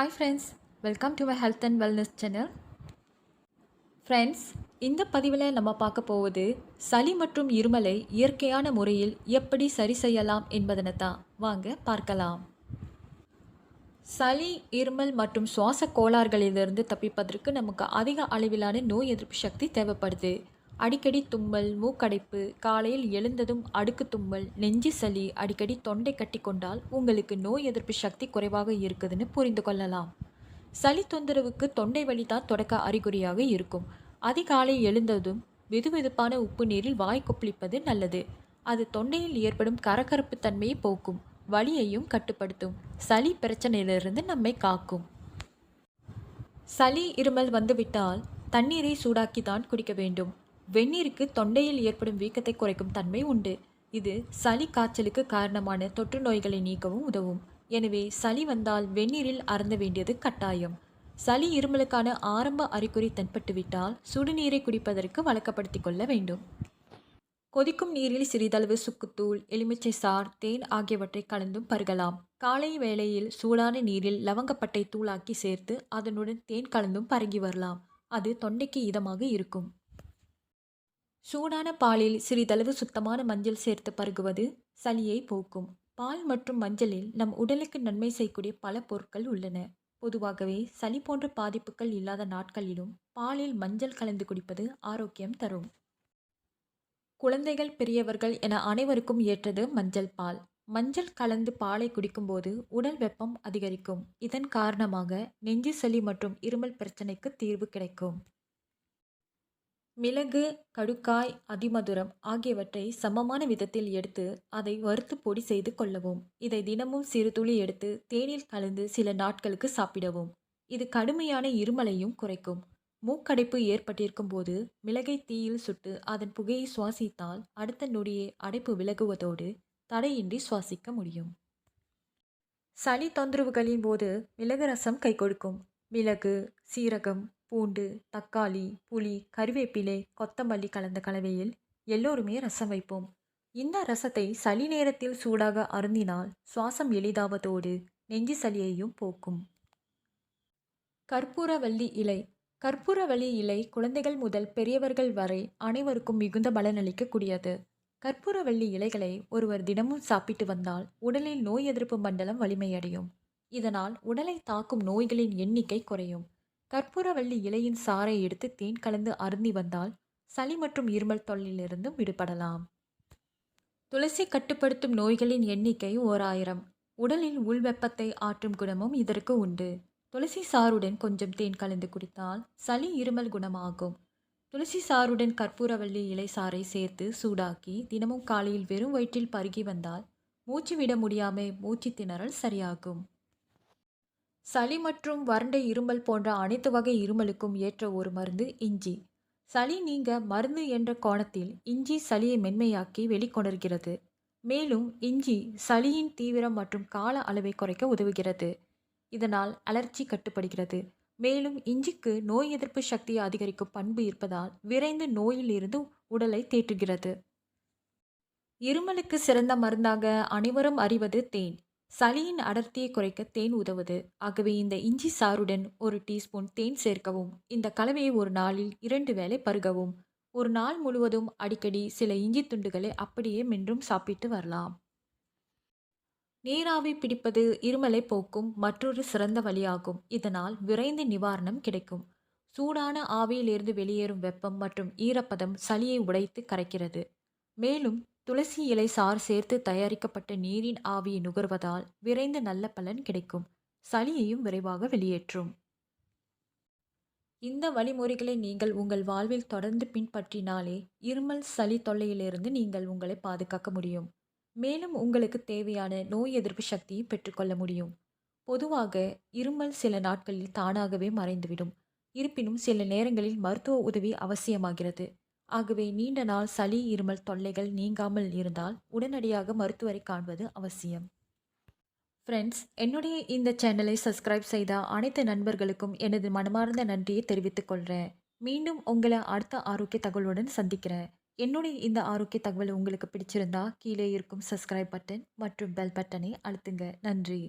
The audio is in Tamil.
Hi friends, welcome to my health and wellness channel. Friends, இந்த பதிவில் நம்ம பார்க்க போவது சளி மற்றும் இருமலை இயற்கையான முறையில் எப்படி சரி செய்யலாம் என்பதனை தான். வாங்க பார்க்கலாம். சளி, இருமல் மற்றும் சுவாச கோளாறுகளிலிருந்து தப்பிப்பதற்கு நமக்கு அதிக அளவிலான நோய் எதிர்ப்பு சக்தி தேவைப்படுது. அடிக்கடி தும்மல், மூக்கடைப்பு, காலையில் எழுந்ததும் அடுக்கு தும்மல், நெஞ்சு சளி, அடிக்கடி தொண்டை கட்டி கொண்டால் உங்களுக்கு நோய் எதிர்ப்பு சக்தி குறைவாக இருக்குதுன்னு புரிந்து கொள்ளலாம். சளி தொந்தரவுக்கு தொண்டை வலி தான் தொடக்க அறிகுறியாக இருக்கும். அதிகாலை எழுந்ததும் வெதுவெதுப்பான உப்பு நீரில் வாய் கொப்பளிப்பது நல்லது. அது தொண்டையில் ஏற்படும் கரகரப்பு தன்மையை போக்கும், வலியையும் கட்டுப்படுத்தும், சளி பிரச்சனையிலிருந்து நம்மை காக்கும். சளி, இருமல் வந்துவிட்டால் தண்ணீரை சூடாக்கி தான் குடிக்க வேண்டும். வெந்நீருக்கு தொண்டையில் ஏற்படும் வீக்கத்தை குறைக்கும் தன்மை உண்டு. இது சளி, காய்ச்சலுக்கு காரணமான தொற்று நோய்களை நீக்கவும் உதவும். எனவே சளி வந்தால் வெந்நீரில் அருந்த வேண்டியது கட்டாயம். சளி, இருமலுக்கான ஆரம்ப அறிகுறி தென்பட்டுவிட்டால் சுடுநீரை குடிப்பதற்கு வழக்கப்படுத்திக் கொள்ள வேண்டும். கொதிக்கும் நீரில் சிறிதளவு சுக்குத்தூள், எலுமிச்சை சாறு, தேன் ஆகியவற்றை கலந்தும் பருகலாம். காலை வேளையில் சூடான நீரில் லவங்கப்பட்டை தூளாக்கி சேர்த்து அதனுடன் தேன் கலந்தும் பருகி வரலாம். அது தொண்டைக்கு இதமாக இருக்கும். சூடான பாலில் சிறிதளவு சுத்தமான மஞ்சள் சேர்த்து பருகுவது சளியை போக்கும். பால் மற்றும் மஞ்சளில் நம் உடலுக்கு நன்மை செய்யக்கூடிய பல பொருட்கள் உள்ளன. பொதுவாகவே சளி போன்ற பாதிப்புகள் இல்லாத நாட்களிலும் பாலில் மஞ்சள் கலந்து குடிப்பது ஆரோக்கியம் தரும். குழந்தைகள், பெரியவர்கள் என அனைவருக்கும் ஏற்றது மஞ்சள் பால். மஞ்சள் கலந்து பாலை குடிக்கும்போது உடல் வெப்பம் அதிகரிக்கும். இதன் காரணமாக நெஞ்சு சளி மற்றும் இருமல் பிரச்சனைக்கு தீர்வு கிடைக்கும். மிளகு, கடுக்காய், அதிமதுரம் ஆகியவற்றை சமமான விதத்தில் எடுத்து அதை வறுத்து பொடி செய்து கொள்ளவும். இதை தினமும் சிறு துளி எடுத்து தேனில் கலந்து சில நாட்களுக்கு சாப்பிடவும். இது கடுமையான இருமலையும் குறைக்கும். மூக்கடைப்பு ஏற்பட்டிருக்கும் போது மிளகை தீயில் சுட்டு அதன் புகையை சுவாசித்தால் அடுத்த நொடியே அடைப்பு விலகுவதோடு தடையின்றி சுவாசிக்க முடியும். சளி தொந்தரவுகளின் போது மிளகு ரசம் கை கொடுக்கும். மிளகு, சீரகம், பூண்டு, தக்காளி, புளி, கறிவேப்பிலை, கொத்தமல்லி கலந்த கலவையில் எல்லோருமே ரசம் வைப்போம். இந்த ரசத்தை சளி நேரத்தில் சூடாக அருந்தினால் சுவாசம் எளிதாவதோடு நெஞ்சு சளியையும் போக்கும். கற்பூரவள்ளி இலை. கற்பூரவள்ளி இலை குழந்தைகள் முதல் பெரியவர்கள் வரை அனைவருக்கும் மிகுந்த பலனளிக்கக்கூடியது. கற்பூரவள்ளி இலைகளை ஒருவர் தினமும் சாப்பிட்டு வந்தால் உடலில் நோய் எதிர்ப்பு மண்டலம் வலிமையடையும். இதனால் உடலை தாக்கும் நோய்களின் எண்ணிக்கை குறையும். கற்பூரவள்ளி இலையின் சாறை எடுத்து தேன் கலந்து அருந்தி வந்தால் சளி மற்றும் இருமல் தொல்லிலிருந்து விடுபடலாம். துளசி கட்டுப்படுத்தும் நோய்களின் எண்ணிக்கை 1000. உடலில் உள்வெப்பத்தை ஆற்றும் குணமும் இதற்கு உண்டு. துளசி சாறுடன் கொஞ்சம் தேன் கலந்து குடித்தால் சளி, இருமல் குணமாகும். துளசி சாறுடன் கற்பூரவள்ளி இலை சாறை சேர்த்து சூடாக்கி தினமும் காலையில் வெறும் வயிற்றில் பருகி வந்தால் மூச்சு விட முடியாமல் மூச்சு திணறல் சரியாகும். சளி மற்றும் வறண்ட இருமல் போன்ற அனைத்து வகை இருமலுக்கும் ஏற்ற ஒரு மருந்து இஞ்சி. சளி நீங்க மருந்து என்ற கோணத்தில் இஞ்சி சளியை மென்மையாக்கி வெளிக்கொணர்கிறது. மேலும் இஞ்சி சளியின் தீவிரம் மற்றும் கால அளவை குறைக்க உதவுகிறது. இதனால் அலர்ஜி கட்டுப்படுகிறது. மேலும் இஞ்சிக்கு நோய் எதிர்ப்பு சக்தியை அதிகரிக்கும் பண்பு இருப்பதால் விரைந்து நோயில் இருந்து உடலை தேற்றுகிறது. இருமலுக்கு சிறந்த மருந்தாக அனைவரும் அறிவது தேன். சளியின் அடர்த்தியை குறைக்க தேன் உதவுது. ஆகவே இந்த இஞ்சி சாறுடன் 1 டீஸ்பூன் தேன் சேர்க்கவும். இந்த கலவையை ஒரு நாளில் 2 வேளை பருகவும். ஒரு நாள் முழுவதும் அடிக்கடி சில இஞ்சி துண்டுகளை அப்படியே மென்றும் சாப்பிட்டு வரலாம். நீராவி பிடிப்பது இருமலை போக்கும் மற்றொரு சிறந்த வழியாகும். இதனால் விரைந்து நிவாரணம் கிடைக்கும். சூடான ஆவியிலிருந்து வெளியேறும் வெப்பம் மற்றும் ஈரப்பதம் சளியை உடைத்து கரைக்கிறது. மேலும் துளசி இலை சாறு சேர்த்து தயாரிக்கப்பட்ட நீரின் ஆவியை நுகர்வதால் விரைந்து நல்ல பலன் கிடைக்கும். சளியையும் விரைவாக வெளியேற்றும். இந்த வழிமுறைகளை நீங்கள் உங்கள் வாழ்வில் தொடர்ந்து பின்பற்றினாலே இருமல், சளி தொல்லையிலிருந்து நீங்கள் உங்களை பாதுகாக்க முடியும். மேலும் உங்களுக்கு தேவையான நோய் எதிர்ப்பு சக்தியை பெற்றுக்கொள்ள முடியும். பொதுவாக இருமல் சில நாட்களில் தானாகவே மறைந்துவிடும். இருப்பினும் சில நேரங்களில் மருத்துவ உதவி அவசியமாகிறது. ஆகவே நீண்ட நாள் சளி, இருமல் தொல்லைகள் நீங்காமல் இருந்தால் உடனடியாக மருத்துவரை காண்பது அவசியம். ஃப்ரெண்ட்ஸ், என்னுடைய இந்த சேனலை சப்ஸ்கிரைப் செய்த அனைத்து நண்பர்களுக்கும் எனது மனமார்ந்த நன்றியை தெரிவித்துக் கொள்கிறேன். மீண்டும் உங்களை அடுத்த ஆரோக்கிய தகவலுடன் சந்திக்கிறேன். என்னுடைய இந்த ஆரோக்கிய தகவல் உங்களுக்கு பிடிச்சிருந்தா கீழே இருக்கும் சப்ஸ்கிரைப் பட்டன் மற்றும் பெல் பட்டனை அழுத்துங்க. நன்றி.